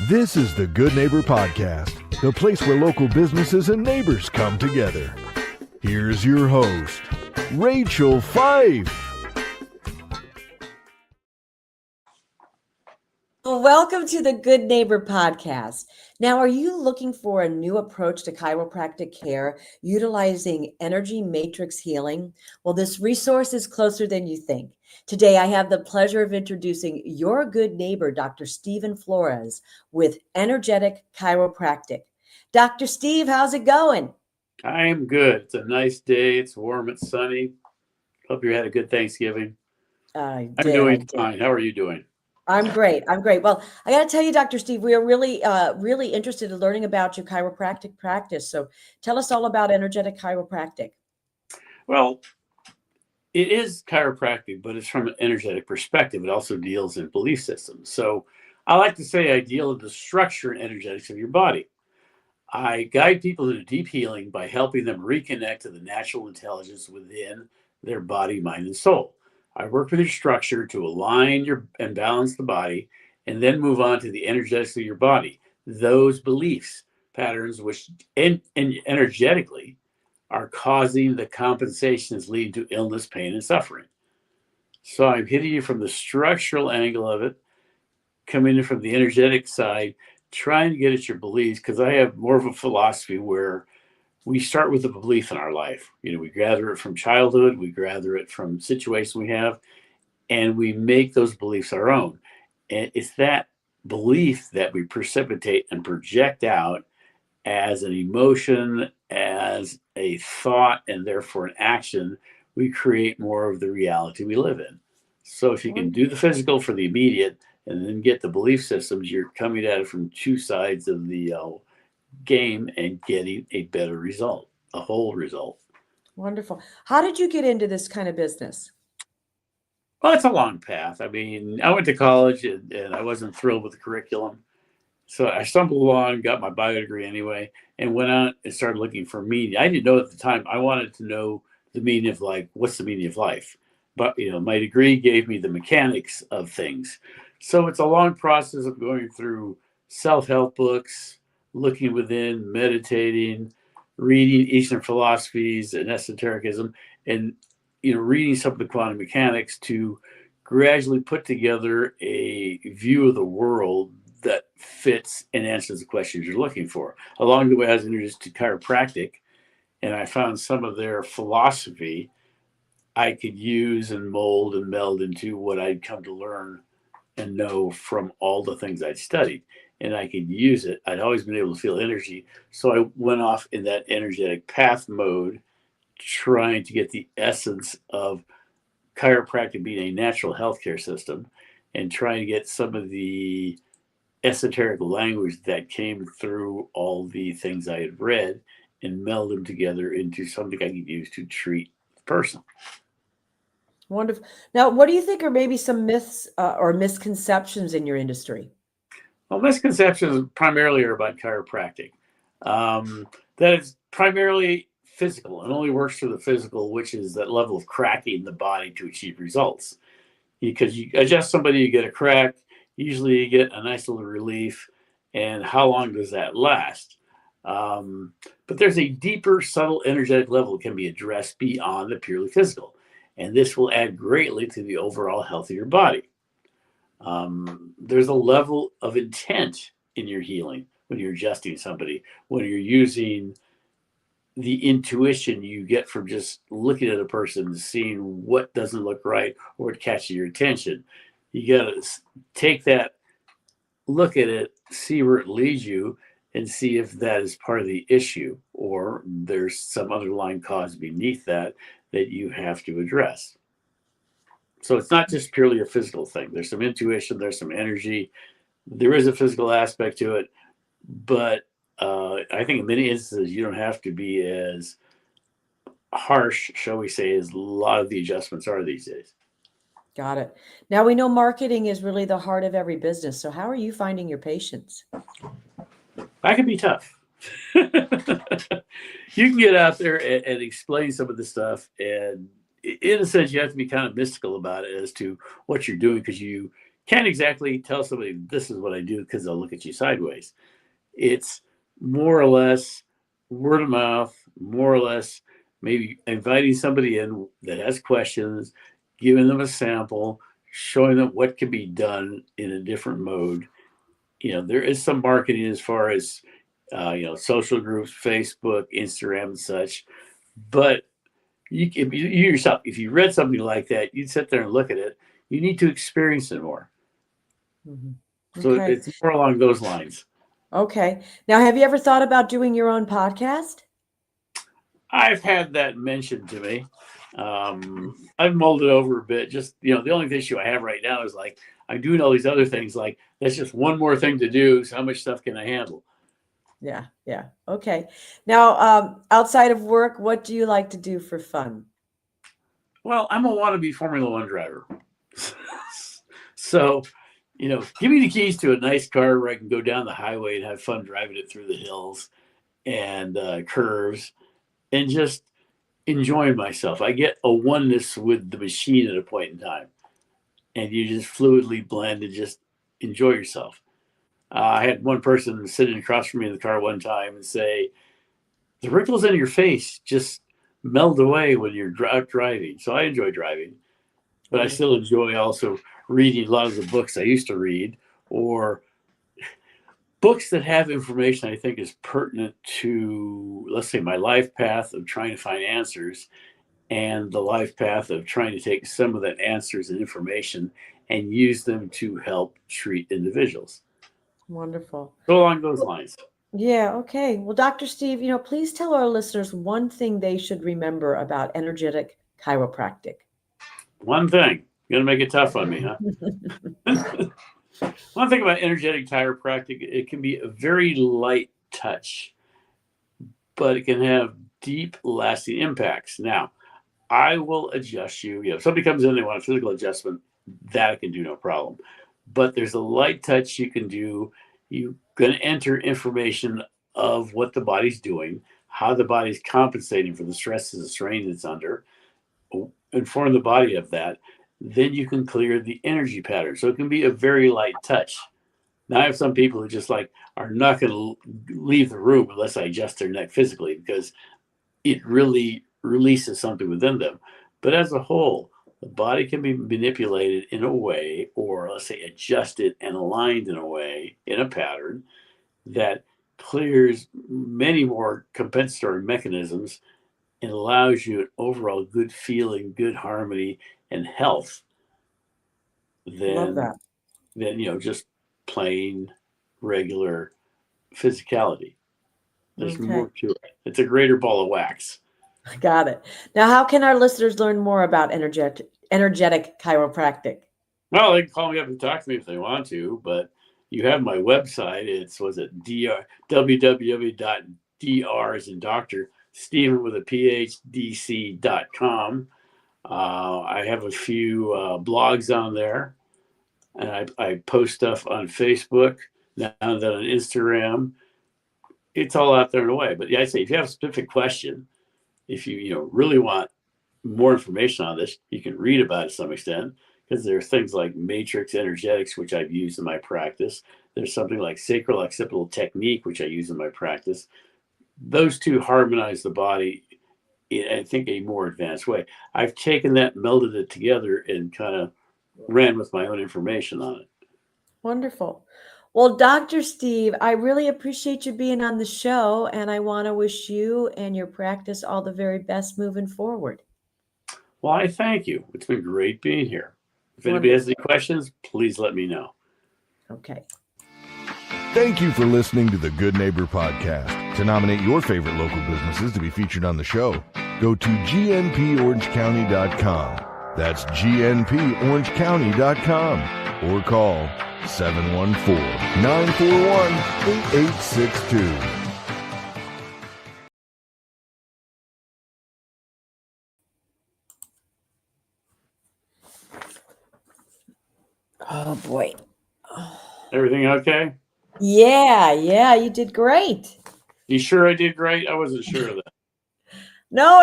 This is the Good Neighbor Podcast, the place where local businesses and neighbors come together. Here's your host, Rachel Fife. Welcome to the Good Neighbor Podcast. Now, are you looking for a new approach to chiropractic care utilizing energy matrix healing? Well, this resource is closer than you think. Today, I have the pleasure of introducing your good neighbor, Dr. Stephen Florez, with Energetic Chiropractic. Dr. Steve, how's it going? I am good. It's a nice day. It's warm. It's sunny. Hope you had a good Thanksgiving. I'm doing fine. How are you doing? I'm great. Well, I got to tell you, Dr. Steve, we are really interested in learning about your chiropractic practice. So tell us all about Energetic Chiropractic. Well, it is chiropractic, but it's from an energetic perspective. It also deals in belief systems. So I like to say I deal in the structure and energetics of your body. I guide people into deep healing by helping them reconnect to the natural intelligence within their body, mind, and soul. I work with your structure to align and balance the body, and then move on to the energetics of your body. Those beliefs, patterns, which energetically are causing the compensations leading to illness, pain, and suffering. So I'm hitting you from the structural angle of it, coming in from the energetic side, trying to get at your beliefs, because I have more of a philosophy where we start with a belief in our life. We gather it from childhood, we gather it from situations we have, and we make those beliefs our own. And it's that belief that we precipitate and project out as an emotion, as a thought, and therefore an action. We create more of the reality we live in. So if you can do the physical for the immediate and then get the belief systems, you're coming at it from two sides of the game and getting a better result, a whole result. Wonderful. How did you get into this kind of business? Well, it's a long path. I mean, I went to college and I wasn't thrilled with the curriculum. So I stumbled along, got my bio degree anyway, and went out and started looking for meaning. I didn't know at the time. I wanted to know the meaning of life. What's the meaning of life? But, my degree gave me the mechanics of things. So it's a long process of going through self-help books, looking within, meditating, reading Eastern philosophies and esotericism, and reading some of the quantum mechanics to gradually put together a view of the world that fits and answers the questions you're looking for. Along the way, I was introduced to chiropractic, and I found some of their philosophy I could use and mold and meld into what I'd come to learn and know from all the things I'd studied. And I could use it. I'd always been able to feel energy. So I went off in that energetic path mode, trying to get the essence of chiropractic being a natural healthcare system and trying to get some of the esoteric language that came through all the things I had read and meld them together into something I could use to treat the person. Wonderful. Now, what do you think are maybe some myths or misconceptions in your industry? Well, misconceptions primarily are about chiropractic. That it's primarily physical and only works through the physical, which is that level of cracking the body to achieve results. Because you adjust somebody, you get a crack, usually you get a nice little relief. And how long does that last? But there's a deeper, subtle, energetic level that can be addressed beyond the purely physical. And this will add greatly to the overall health of your body. There's a level of intent in your healing when you're adjusting somebody, when you're using the intuition you get from just looking at a person, seeing what doesn't look right or what catches your attention. You got to take that, look at it, see where it leads you, and see if that is part of the issue or there's some underlying cause beneath that you have to address. So it's not just purely a physical thing. There's some intuition, there's some energy, there is a physical aspect to it, but I think in many instances you don't have to be as harsh, shall we say, as a lot of the adjustments are these days. Got it. Now, we know marketing is really the heart of every business. So how are you finding your patients? That can be tough. You can get out there and explain some of the stuff, and in a sense, you have to be kind of mystical about it as to what you're doing, because you can't exactly tell somebody this is what I do because they'll look at you sideways. It's more or less word of mouth, more or less maybe inviting somebody in that has questions, giving them a sample, showing them what can be done in a different mode. There is some marketing as far as, social groups, Facebook, Instagram, and such. But if you yourself, if you read something like that, you'd sit there and look at it. You need to experience it more. Mhm. So Okay. it's more along those lines. Okay. Now, have you ever thought about doing your own podcast? I've had that mentioned to me. I've mulled it over a bit. Just, the only issue I have right now is like, I'm doing all these other things. Like, that's just one more thing to do. So how much stuff can I handle? Yeah. Yeah. Okay. Now, outside of work, what do you like to do for fun? Well, I'm a wannabe Formula One driver. So, give me the keys to a nice car where I can go down the highway and have fun driving it through the hills and curves and just enjoying myself. I get a oneness with the machine at a point in time, and you just fluidly blend and just enjoy yourself. I had one person sitting across from me in the car one time and say, the wrinkles in your face just melt away when you're out driving. So I enjoy driving, but I still enjoy also reading a lot of the books I used to read, or books that have information I think is pertinent to, let's say, my life path of trying to find answers and the life path of trying to take some of that answers and information and use them to help treat individuals. Wonderful. So along those lines. Yeah. Okay. Well, Dr. Steve, please tell our listeners one thing they should remember about energetic chiropractic. One thing, you're going to make it tough on me, huh? One thing about energetic chiropractic, it can be a very light touch, but it can have deep, lasting impacts. Now, I will adjust you. If somebody comes in, they want a physical adjustment, that I can do no problem. But there's a light touch you can do. You're going to enter information of what the body's doing, how the body's compensating for the stresses and strain it's under, inform the body of that. Then you can clear the energy pattern. So it can be a very light touch. Now, I have some people who just are not going to leave the room unless I adjust their neck physically because it really releases something within them. But as a whole, the body can be manipulated in a way, or let's say adjusted and aligned in a way, in a pattern that clears many more compensatory mechanisms and allows you an overall good feeling, good harmony, and health Love than that. just plain regular physicality. There's Okay. more to it. It's a greater ball of wax. Got it. Now, how can our listeners learn more about energetic chiropractic? Well, they can call me up and talk to me if they want to, but you have my website. It's www.dr as in Dr. Stephen with a PhDC.com. I have a few blogs on there, and I post stuff on Facebook, now and then on Instagram. It's all out there in a way. But yeah, I say if you have a specific question, if you really want more information on this, you can read about it to some extent, because there's things like matrix energetics, which I've used in my practice. There's something like sacral occipital technique, which I use in my practice. Those two harmonize the body in, I think, a more advanced way. I've taken that, melded it together, and kind of ran with my own information on it. Wonderful. Well, Dr. Steve, I really appreciate you being on the show, and I want to wish you and your practice all the very best moving forward. Well, I thank you. It's been great being here. If anybody has any questions, please let me know. Okay. Thank you for listening to the Good Neighbor Podcast. To nominate your favorite local businesses to be featured on the show, go to gnporangecounty.com. That's gnporangecounty.com, or call 714-941-8862. Oh, boy. Everything okay? Yeah, you did great. You sure I did great? I wasn't sure of that. No,